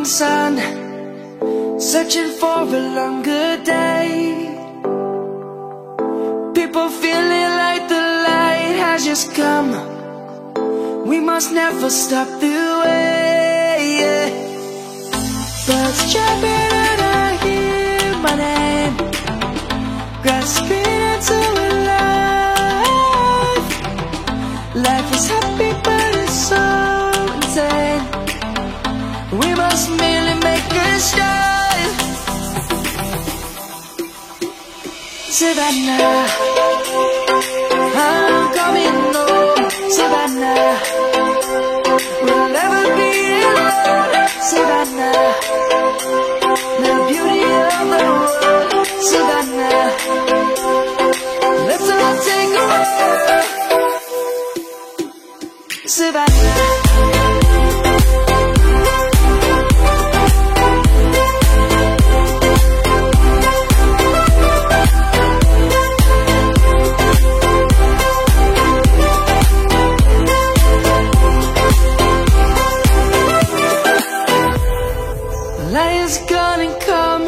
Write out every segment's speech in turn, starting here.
sun, searching for a longer day. People feeling like the light has just come. We must never stop the way. Birds chirping and I hear my name, grasping into a life. Life is happy but it's so insane. We must merely make a start. Savannah, I'm coming home. Savannah, we'll never be alone. Savannah, the beauty of the world. Savannah, let's all take a walk. Savannah. Gonna come.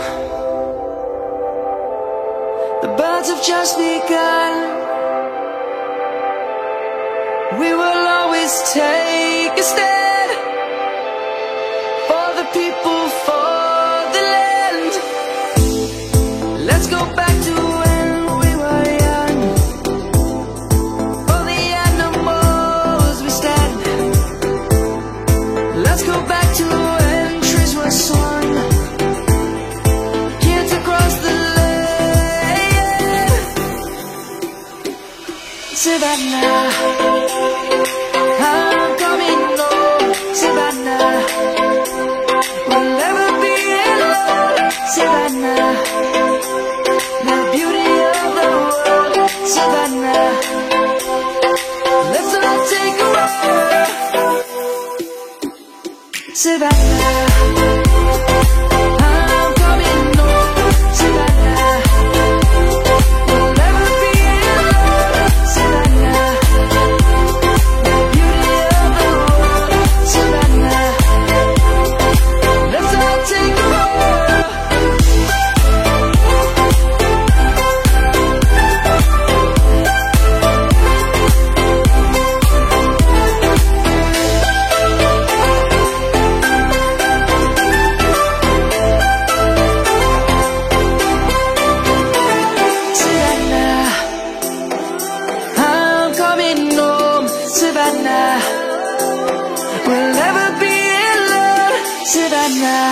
The birds have just begun. We will always take a stand for the people, for the land. Let's go back to when we were young. For the animals we stand. Let's go back to when trees were swung. Savannah, I'm coming home. Savannah, we'll never be alone. Savannah, the beauty of the world. Savannah, let's all take a walk. Savannah. We'll never be alone, Savannah.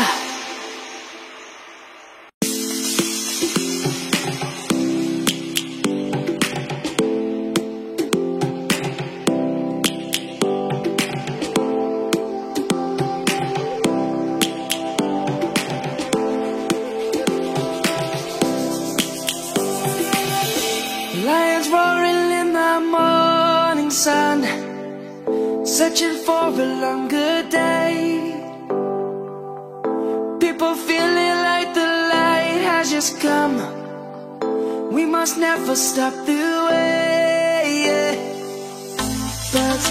Lions roaring in the morning sun, searching for a longer day. People feeling like the light has just come. We must never stop the way. Birds